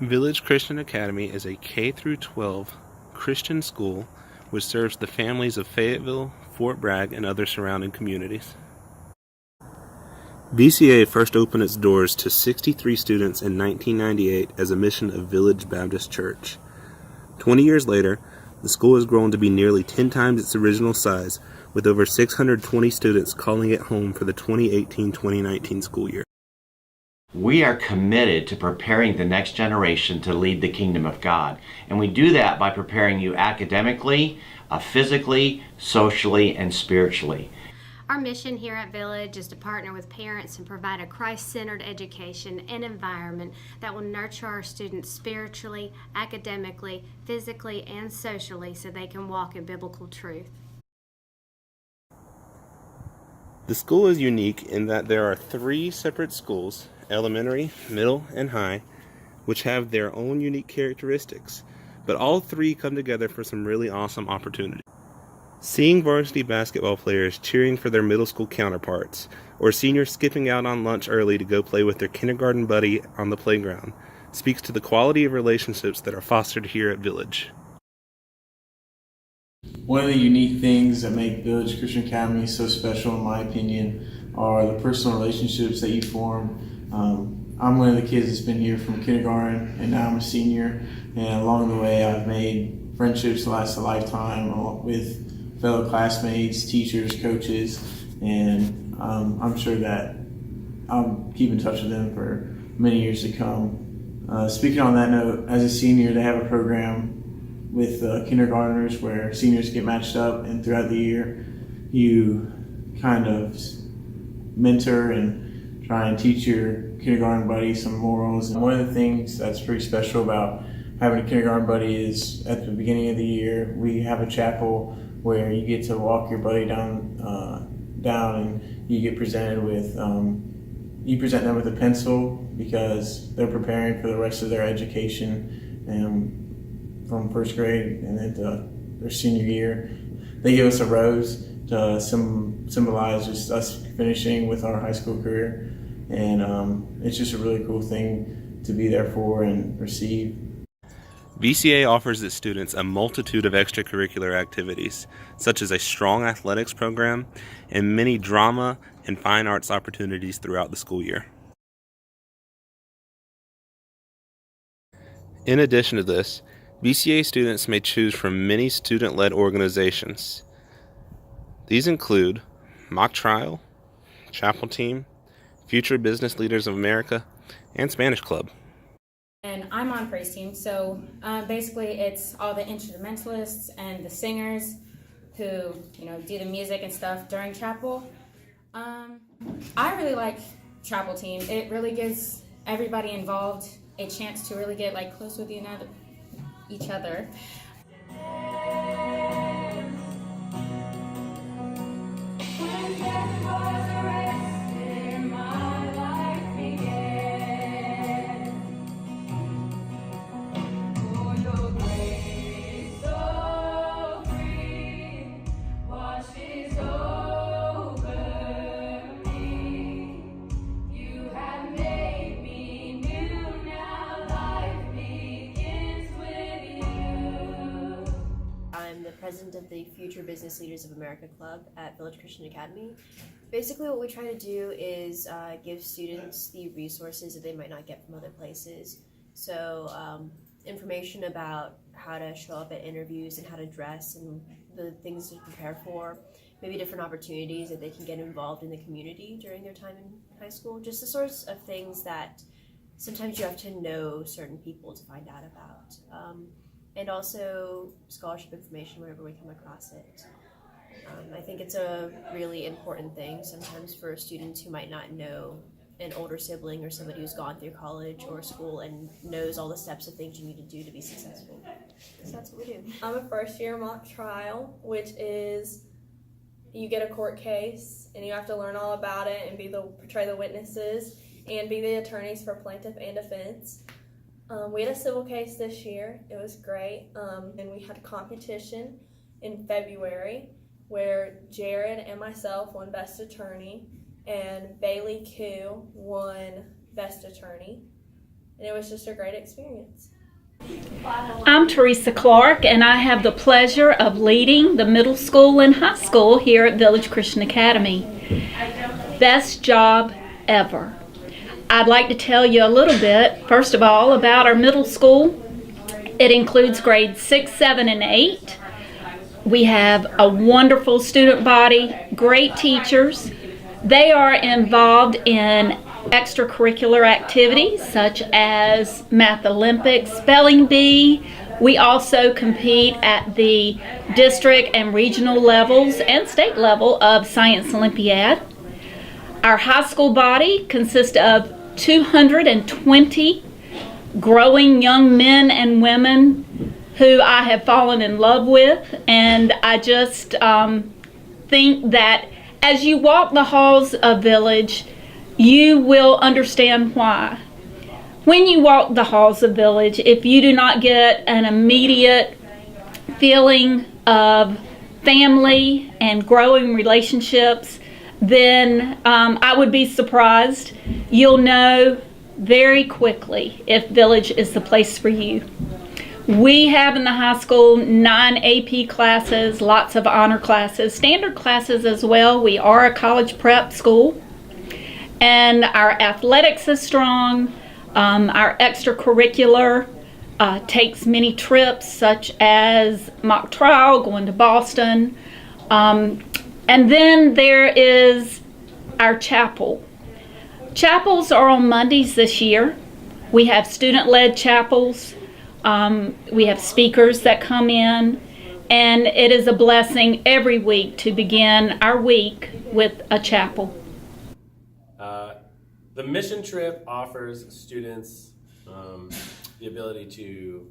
Village Christian Academy is a K-12 Christian school which serves the families of Fayetteville, Fort Bragg, and other surrounding communities. VCA first opened its doors to 63 students in 1998 as a mission of Village Baptist Church. 20 years later, the school has grown to be nearly 10 times its original size, with over 620 students calling it home for the 2018-2019 school year. We are committed to preparing the next generation to lead the kingdom of God. And we do that by preparing you academically, physically, socially, and spiritually. Our mission here at Village is to partner with parents and provide a Christ-centered education and environment that will nurture our students spiritually, academically, physically, and socially so they can walk in biblical truth. The school is unique in that there are 3 separate schools, elementary, middle, and high, which have their own unique characteristics, but all 3 come together for some really awesome opportunities. Seeing varsity basketball players cheering for their middle school counterparts, or seniors skipping out on lunch early to go play with their kindergarten buddy on the playground, speaks to the quality of relationships that are fostered here at Village. One of the unique things that make Village Christian Academy so special, in my opinion, are the personal relationships that you form. I'm one of the kids that's been here from kindergarten, and now I'm a senior, and along the way I've made friendships that last a lifetime with fellow classmates, teachers, coaches, and I'm sure that I'll keep in touch with them for many years to come. Speaking on that note, as a senior, they have a program with kindergartners where seniors get matched up, and throughout the year you kind of mentor and try and teach your kindergarten buddy some morals. And one of the things that's pretty special about having a kindergarten buddy is at the beginning of the year we have a chapel where you get to walk your buddy down and you get presented with you present them with a pencil because they're preparing for the rest of their education from first grade and into their senior year. They give us a rose to symbolize just us finishing with our high school career, and it's just a really cool thing to be there for and receive. VCA offers its students a multitude of extracurricular activities, such as a strong athletics program and many drama and fine arts opportunities throughout the school year. In addition to this, VCA students may choose from many student-led organizations. These include Mock Trial, Chapel Team, Future Business Leaders of America, and Spanish Club. And I'm on praise team, so basically it's all the instrumentalists and the singers who do the music and stuff during chapel. I really like chapel team. It really gives everybody involved a chance to really get close with each other. I'm the president of the Future Business Leaders of America Club at Village Christian Academy. Basically what we try to do is give students the resources that they might not get from other places. So information about how to show up at interviews and how to dress and the things to prepare for, maybe different opportunities that they can get involved in the community during their time in high school, just the sorts of things that sometimes you have to know certain people to find out about. And also scholarship information whenever we come across it. I think it's a really important thing sometimes for students who might not know an older sibling or somebody who's gone through college or school and knows all the steps of things you need to do to be successful. So that's what we do. I'm a first year mock trial, which is you get a court case and you have to learn all about it and portray the witnesses and be the attorneys for plaintiff and defense. We had a civil case this year. It was great. And we had a competition in February where Jared and myself won Best Attorney and Bailey Koo won Best Attorney. and it was just a great experience. I'm Teresa Clark, and I have the pleasure of leading the middle school and high school here at Village Christian Academy. Best job ever. I'd like to tell you a little bit, first of all, about our middle school. It includes grades 6, 7, and 8. We have a wonderful student body, great teachers. They are involved in extracurricular activities such as Math Olympics, Spelling Bee. We also compete at the district and regional levels and state level of Science Olympiad. Our high school body consists of 220 growing young men and women who I have fallen in love with, and I just think that as you walk the halls of Village, you will understand why. When you walk the halls of Village, if you do not get an immediate feeling of family and growing relationships, then I would be surprised. You'll know very quickly if Village is the place for you. We have in the high school 9 AP classes, lots of honor classes, standard classes as well. We are a college prep school. And our athletics is strong. Our extracurricular takes many trips, such as mock trial, going to Boston. And then there is our chapel. Chapels are on Mondays this year. We have student-led chapels. We have speakers that come in. And it is a blessing every week to begin our week with a chapel. The mission trip offers students the ability to,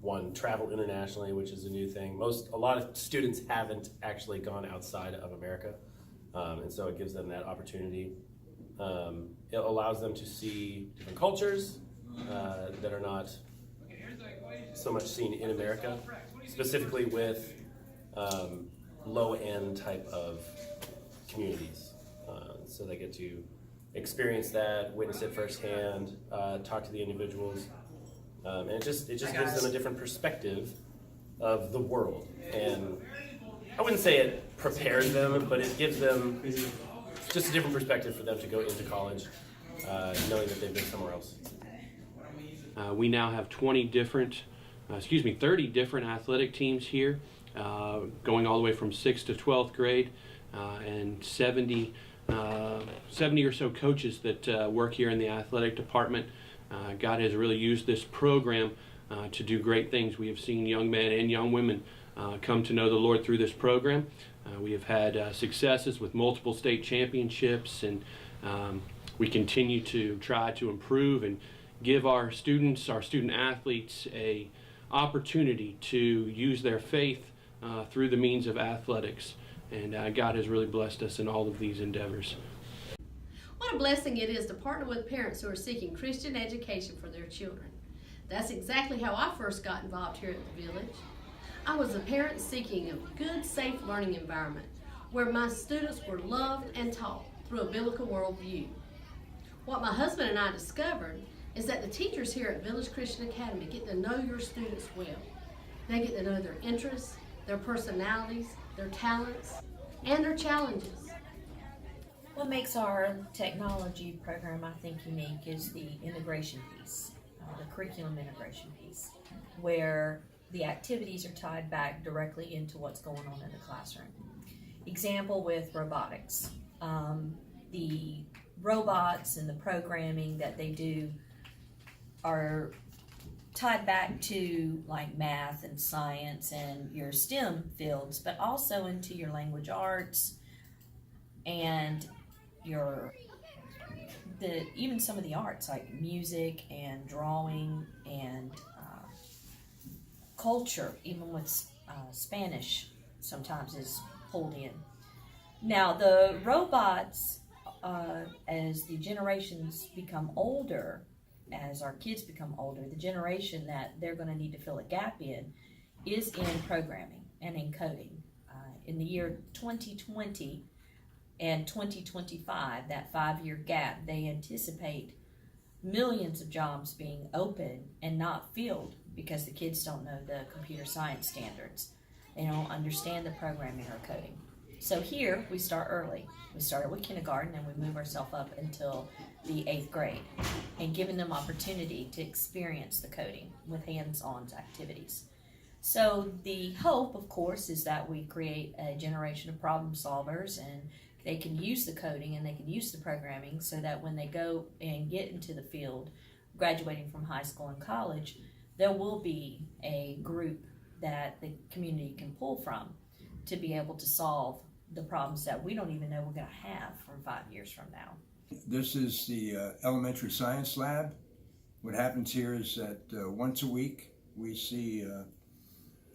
one, travel internationally, which is a new thing. A lot of students haven't actually gone outside of America, and so it gives them that opportunity. It allows them to see different cultures that are not so much seen in America, specifically with low-end type of communities. So they get to experience that, witness it firsthand, talk to the individuals, and it just gives them a different perspective of the world. And I wouldn't say it prepares them, but it gives them just a different perspective for them to go into college, knowing that they've been somewhere else. We now have 30 different athletic teams here, going all the way from 6th to 12th grade, and 70 or so coaches that work here in the athletic department. God has really used this program to do great things. We have seen young men and young women come to know the Lord through this program. We have had successes with multiple state championships, and we continue to try to improve and give our student athletes a opportunity to use their faith through the means of athletics. And God has really blessed us in all of these endeavors. What a blessing it is to partner with parents who are seeking Christian education for their children. That's exactly how I first got involved here at the Village. I was a parent seeking a good, safe learning environment where my students were loved and taught through a biblical worldview. What my husband and I discovered is that the teachers here at Village Christian Academy get to know your students well. They get to know their interests, their personalities, their talents, and their challenges. What makes our technology program, I think, unique is the integration piece, the curriculum integration piece, where the activities are tied back directly into what's going on in the classroom. Example with robotics. The robots and the programming that they do are tied back to like math and science and your STEM fields, but also into your language arts and even some of the arts like music and drawing and culture, even with Spanish sometimes is pulled in. Now the robots, as the generations become older, as our kids become older, the generation that they're going to need to fill a gap in is in programming and in coding. In the year 2020 and 2025, that 5-year gap, they anticipate millions of jobs being open and not filled because the kids don't know the computer science standards. They don't understand the programming or coding. So here we start early. We started with kindergarten and we move ourselves up until the 8th grade and giving them opportunity to experience the coding with hands-on activities. So the hope, of course, is that we create a generation of problem solvers and they can use the coding and they can use the programming so that when they go and get into the field, graduating from high school and college, there will be a group that the community can pull from to be able to solve the problems that we don't even know we're going to have from 5 years from now. This is the elementary science lab. What happens here is that once a week we see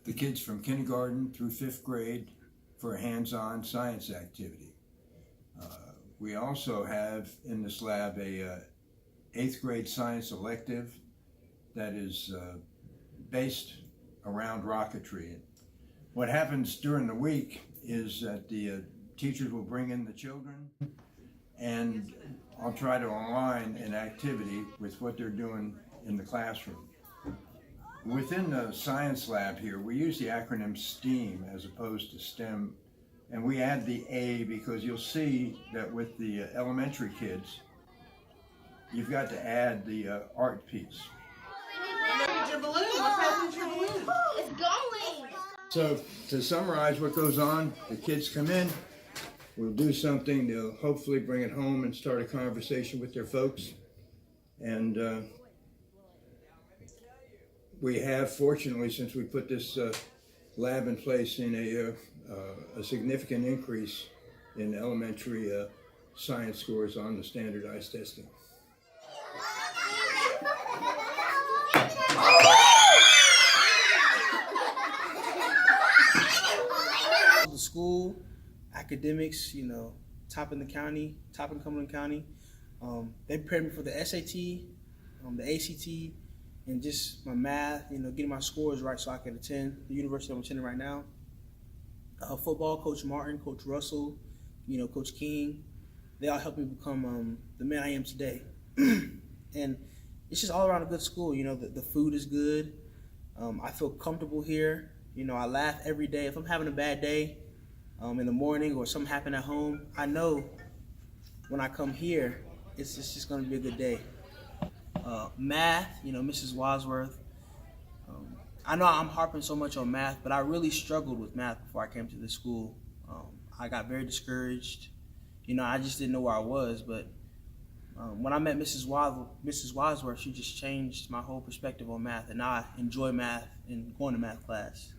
the kids from kindergarten through 5th grade for a hands-on science activity. We also have in this lab a 8th grade science elective that is based around rocketry. What happens during the week is that the teachers will bring in the children and I'll try to align an activity with what they're doing in the classroom. Within the science lab here, we use the acronym STEAM as opposed to STEM, and we add the A because you'll see that with the elementary kids, you've got to add the art piece. Your balloon. What's happening to your balloon? It's going. So to summarize what goes on, the kids come in, we'll do something, they'll hopefully bring it home and start a conversation with their folks. And we have, fortunately, since we put this lab in place, seen a significant increase in elementary science scores on the standardized testing. The school, academics, you know, top in the county, top in Cumberland County. They prepared me for the SAT, the ACT, and just my math, you know, getting my scores right so I could attend the university I'm attending right now. Football, Coach Martin, Coach Russell, you know, Coach King, they all helped me become the man I am today. And it's just all around a good school. You know, the food is good. I feel comfortable here. You know, I laugh every day. If I'm having a bad day in the morning or something happened at home, I know when I come here, it's just going to be a good day. Math, you know, Mrs. Wadsworth. I know I'm harping so much on math, but I really struggled with math before I came to this school. I got very discouraged. You know, I just didn't know where I was, but when I met Mrs. Wadsworth, she just changed my whole perspective on math, and now I enjoy math and going to math class.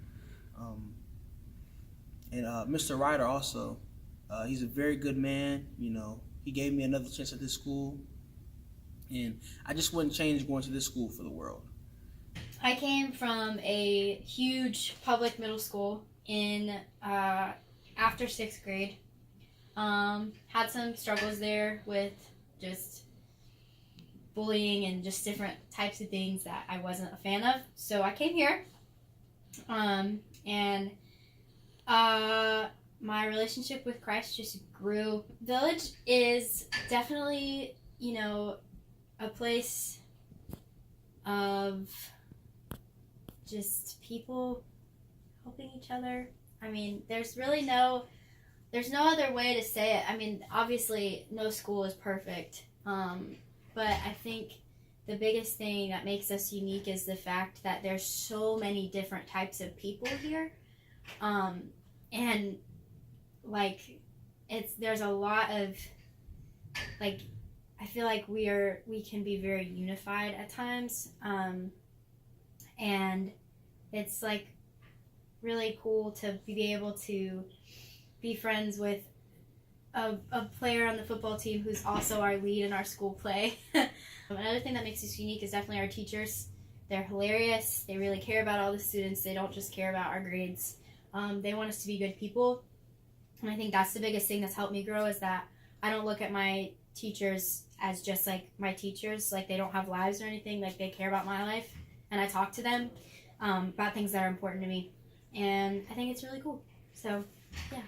And Mr. Ryder also, he's a very good man. You know, he gave me another chance at this school, and I just wouldn't change going to this school for the world. I came from a huge public middle school in after 6th grade. Had some struggles there with just bullying and just different types of things that I wasn't a fan of. So I came here, and my relationship with Christ just grew. Village is definitely, you know, a place of just people helping each other. I mean, there's no other way to say it. I mean, obviously no school is perfect, but I think the biggest thing that makes us unique is the fact that there's so many different types of people here, and like there's a lot of, like, I feel like we can be very unified at times, and it's like really cool to be able to be friends with a player on the football team who's also our lead in our school play. Another thing that makes us unique is definitely our teachers. They're hilarious. They really care about all the students. They don't just care about our grades. They want us to be good people. And I think that's the biggest thing that's helped me grow, is that I don't look at my teachers as just like my teachers. Like, they don't have lives or anything. Like, they care about my life. And I talk to them about things that are important to me. And I think it's really cool. So, yeah.